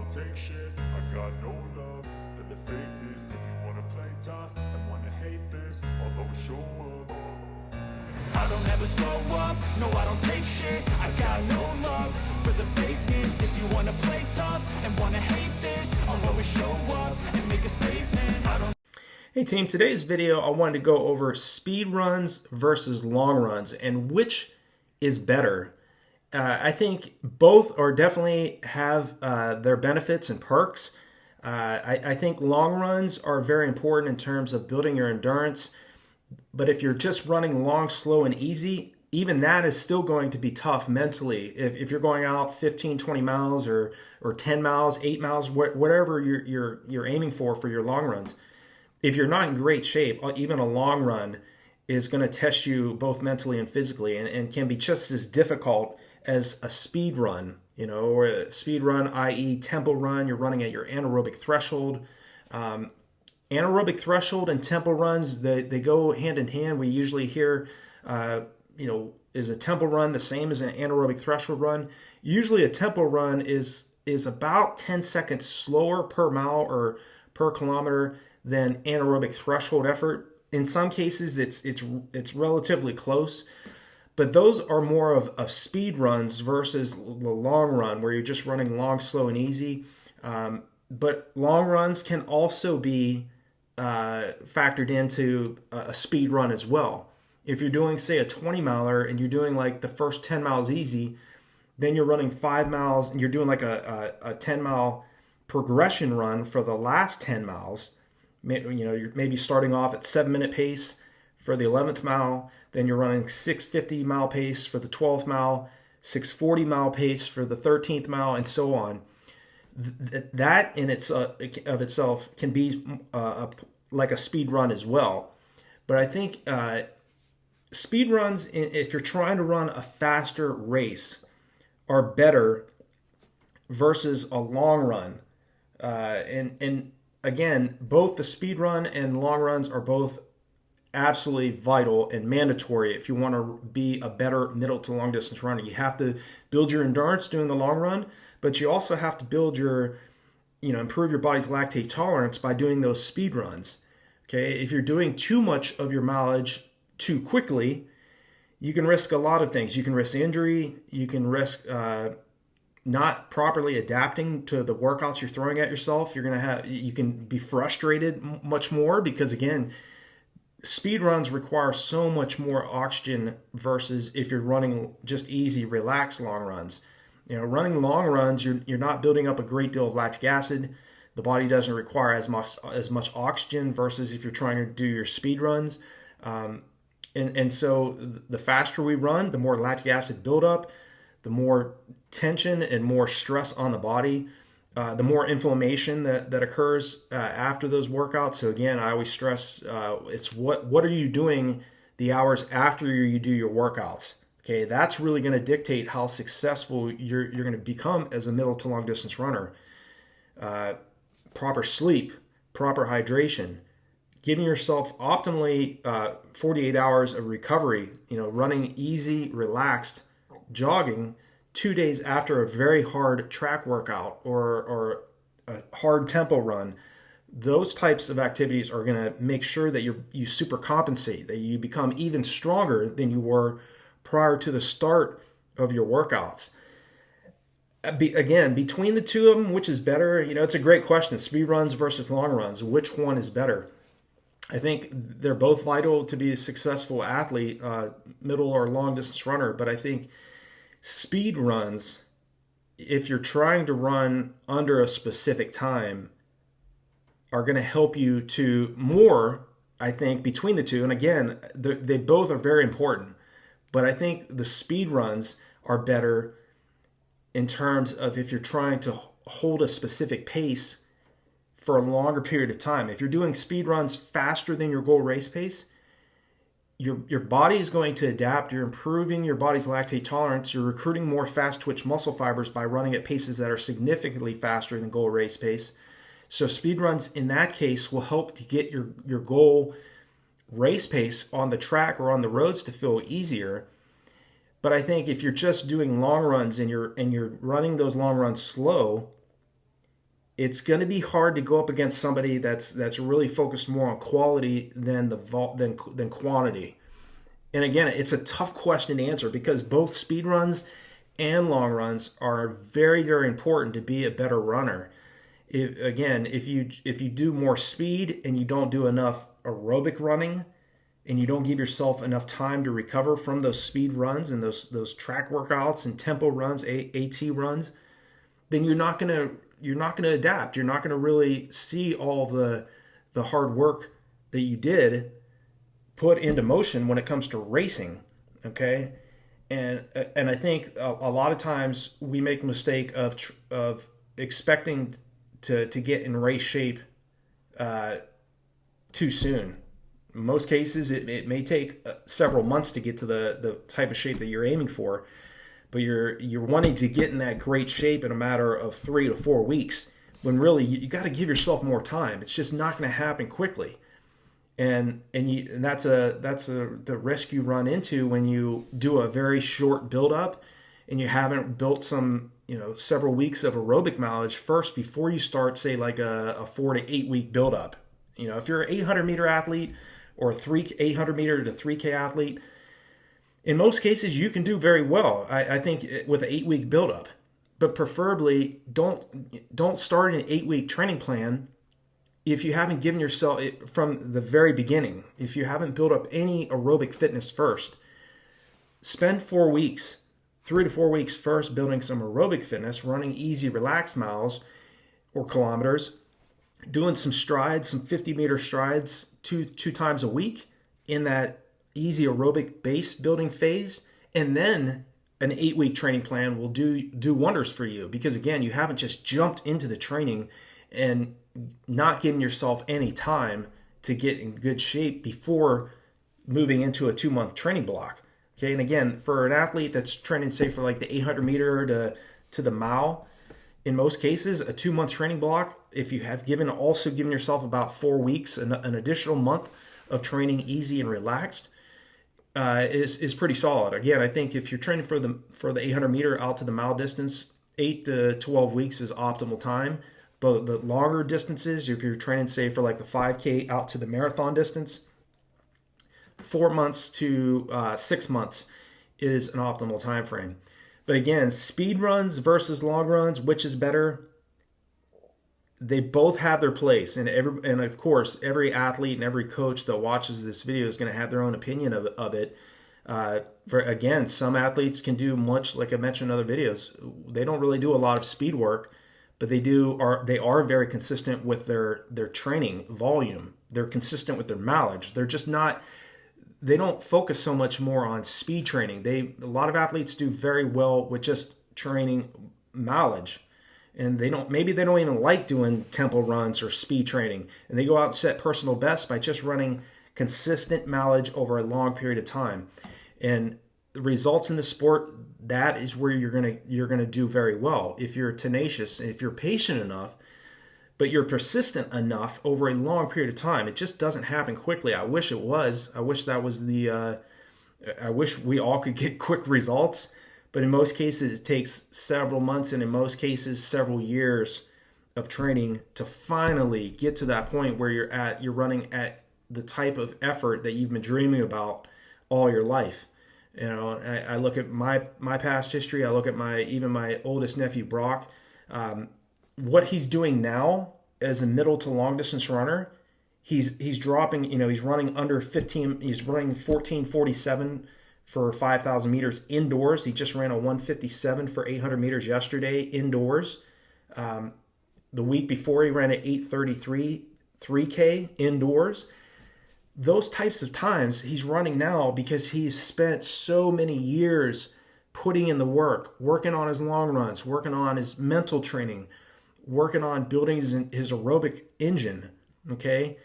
don't take shit. I got no love for the fakeness. If you wanna play tough and wanna hate this, I'll always show up. I don't ever slow up, no I don't take shit. I got no love for the fakeness. If you wanna play tough and wanna hate this, I'll always show up and make a statement. I don't. Hey team, today's video I wanted to go over speed runs versus long runs and which is better. I think both are definitely have their benefits and perks. I think long runs are very important in terms of building your endurance, but if you're just running long, slow, and easy, even that is still going to be tough mentally. If you're going out 15, 20 miles or 10 miles, 8 miles, whatever you're aiming for your long runs, if you're not in great shape, even a long run is going to test you both mentally and physically, and can be just as difficult as a speed run, or a speed run, i.e. tempo run. You're running at your anaerobic threshold. Anaerobic threshold and tempo runs, they go hand in hand. We usually hear, is a tempo run the same as an anaerobic threshold run? Usually a tempo run is about 10 seconds slower per mile or per kilometer than anaerobic threshold effort. In some cases, it's relatively close, but those are more of speed runs versus the long run, where you're just running long, slow, and easy. But long runs can also be factored into a speed run as well. If you're doing, say, a 20 miler and you're doing like the first 10 miles easy, then you're running 5 miles and you're doing like a 10 mile progression run for the last 10 miles. You're maybe starting off at 7-minute pace for the 11th mile, then you're running 6:50 mile pace for the 12th mile, 6:40 mile pace for the 13th mile, and so on. That in itself can be like a speed run as well. But I think speed runs, if you're trying to run a faster race, are better versus a long run. And again, both the speed run and long runs are both absolutely vital and mandatory if you want to be a better middle to long distance runner. You have to build your endurance doing the long run, but you also have to build improve your body's lactate tolerance by doing those speed runs. Okay, if you're doing too much of your mileage too quickly, you can risk a lot of things. You can risk injury. You can risk not properly adapting to the workouts you're throwing at yourself. You can be frustrated much more because, again, speed runs require so much more oxygen versus if you're running just easy, relaxed long runs. Running long runs, you're not building up a great deal of lactic acid. The body doesn't require as much oxygen versus if you're trying to do your speed runs. And so the faster we run, the more lactic acid buildup, the more tension and more stress on the body, the more inflammation that occurs after those workouts. So again, I always stress it's what are you doing the hours after you do your workouts. Okay, that's really going to dictate how successful you're going to become as a middle to long distance runner. Proper sleep, proper hydration, giving yourself optimally 48 hours of recovery, running easy, relaxed, jogging 2 days after a very hard track workout or a hard tempo run. Those types of activities are going to make sure that you super compensate, that you become even stronger than you were prior to the start of your workouts. Again, between the two of them, which is better? It's a great question. Speed runs versus long runs. Which one is better? I think they're both vital to be a successful athlete, middle or long distance runner. But I think speed runs, if you're trying to run under a specific time, are going to help you to more, I think, between the two. And again, they both are very important. But I think the speed runs are better in terms of if you're trying to hold a specific pace for a longer period of time. If you're doing speed runs faster than your goal race pace, your body is going to adapt. You're improving your body's lactate tolerance. You're recruiting more fast twitch muscle fibers by running at paces that are significantly faster than goal race pace. So speed runs in that case will help to get your goal race pace on the track or on the roads to feel easier. But I think if you're just doing long runs and you're running those long runs slow, it's going to be hard to go up against somebody that's really focused more on quality than than quantity. And again, it's a tough question to answer because both speed runs and long runs are very, very important to be a better runner. If you do more speed and you don't do enough aerobic running, and you don't give yourself enough time to recover from those speed runs and those track workouts and tempo runs, AT runs, then you're not gonna adapt. You're not gonna really see all the hard work that you did put into motion when it comes to racing. Okay, and I think a lot of times we make a mistake of expecting to get in race shape too soon. In most cases, it may take several months to get to the type of shape that you're aiming for, but you're wanting to get in that great shape in a matter of 3 to 4 weeks, when really you got to give yourself more time. It's just not going to happen quickly, and that's the risk you run into when you do a very short build up and you haven't built some several weeks of aerobic mileage first before you start, say, like a 4 to 8 week build up. If you're an 800 meter athlete or 800 meter to 3K athlete, in most cases you can do very well, I think, with an 8 week buildup. But preferably don't start an 8 week training plan if you haven't given yourself from the very beginning. If you haven't built up any aerobic fitness first, spend 4 weeks, 3 to 4 weeks first building some aerobic fitness, running easy relaxed miles or kilometers, doing some strides, some 50-meter strides two times a week in that easy aerobic base building phase, and then an 8 week training plan will do wonders for you, because again, you haven't just jumped into the training and not giving yourself any time to get in good shape before moving into a 2-month training block. Okay, and again, for an athlete that's training, say, for like the 800 meter to the mile, in most cases, a 2-month training block, if you have also given yourself about 4 weeks, an additional month of training easy and relaxed, is pretty solid. Again, I think if you're training for the 800 meter out to the mile distance, 8 to 12 weeks is optimal time. But the longer distances, if you're training, say, for like the 5K out to the marathon distance, 4 months to 6 months is an optimal time frame. But again, speed runs versus long runs, which is better? They both have their place, and of course, every athlete and every coach that watches this video is going to have their own opinion of it. Again, some athletes can do much, like I mentioned in other videos. They don't really do a lot of speed work, but they are very consistent with their training volume. They're consistent with their mileage. They're just not. They don't focus so much more on speed training. A lot of athletes do very well with just training mileage, and maybe they don't even like doing tempo runs or speed training, and they go out and set personal bests by just running consistent mileage over a long period of time. And the results in the sport, that is where you're gonna do very well if you're tenacious and if you're patient enough. But you're persistent enough over a long period of time. It just doesn't happen quickly. I wish it was. I wish that was I wish we all could get quick results. But in most cases, it takes several months, and in most cases, several years of training to finally get to that point where you're running at the type of effort that you've been dreaming about all your life. I look at my past history. I look at my oldest nephew, Brock. What he's doing now as a middle to long distance runner, he's dropping, he's running under 15, he's running 14:47 for 5,000 meters indoors. He just ran a 1:57 for 800 meters yesterday indoors. The week before, he ran an 8:33 3K indoors. Those types of times he's running now because he's spent so many years putting in the work, working on his long runs, working on his mental training, working on building his aerobic engine, okay?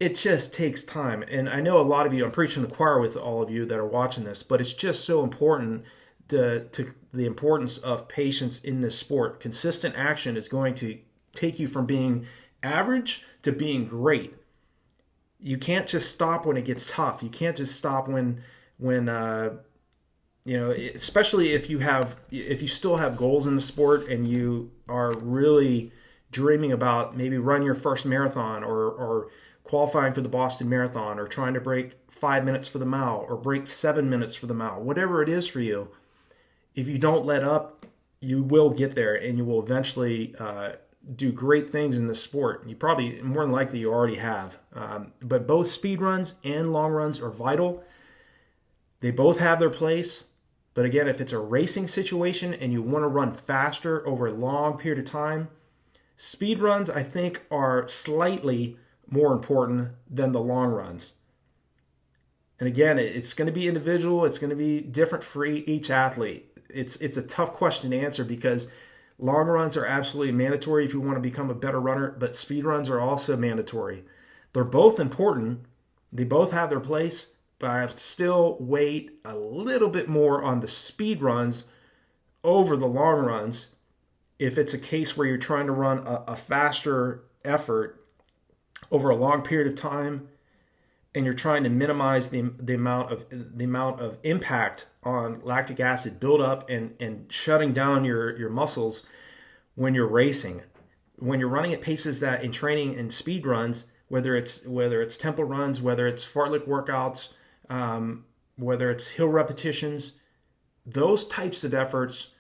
It just takes time. And I know a lot of you, I'm preaching to the choir with all of you that are watching this, but it's just so important to the importance of patience in this sport. Consistent action is going to take you from being average to being great. You can't just stop when it gets tough. You can't just stop when especially if you still have goals in the sport and you are really dreaming about maybe running your first marathon, or qualifying for the Boston Marathon, or trying to break 5 minutes for the mile, or break 7 minutes for the mile, whatever it is for you, if you don't let up, you will get there, and you will eventually do great things in this sport. You probably, more than likely, you already have. But both speed runs and long runs are vital. They both have their place. But again, if it's a racing situation and you want to run faster over a long period of time, speed runs, I think, are slightly more important than the long runs. And again, it's going to be individual. It's going to be different for each athlete. It's a tough question to answer, because long runs are absolutely mandatory if you want to become a better runner, but speed runs are also mandatory. They're both important. They both have their place, but I still weight a little bit more on the speed runs over the long runs if it's a case where you're trying to run a faster effort over a long period of time, and you're trying to minimize the amount of impact on lactic acid buildup and shutting down your muscles when you're racing. When you're running at paces that in training and speed runs, whether it's tempo runs, whether it's fartlek workouts, whether it's hill repetitions, those types of efforts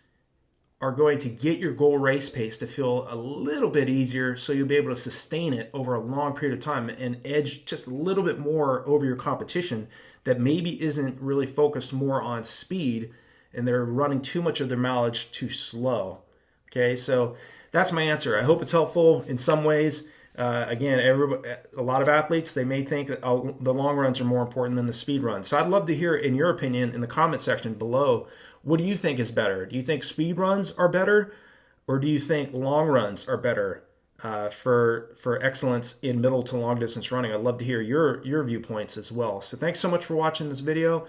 are going to get your goal race pace to feel a little bit easier, so you'll be able to sustain it over a long period of time and edge just a little bit more over your competition that maybe isn't really focused more on speed, and they're running too much of their mileage too slow. Okay, so that's my answer. I hope it's helpful in some ways. Again, a lot of athletes, they may think that the long runs are more important than the speed runs. So I'd love to hear, in your opinion, in the comment section below, what do you think is better? Do you think speed runs are better, or do you think long runs are better for excellence in middle to long distance running? I'd love to hear your viewpoints as well. So thanks so much for watching this video.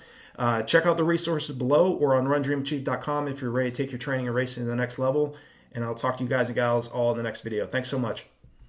Check out the resources below or on RunDreamAchieve.com if you're ready to take your training and racing to the next level. And I'll talk to you guys and gals all in the next video. Thanks so much.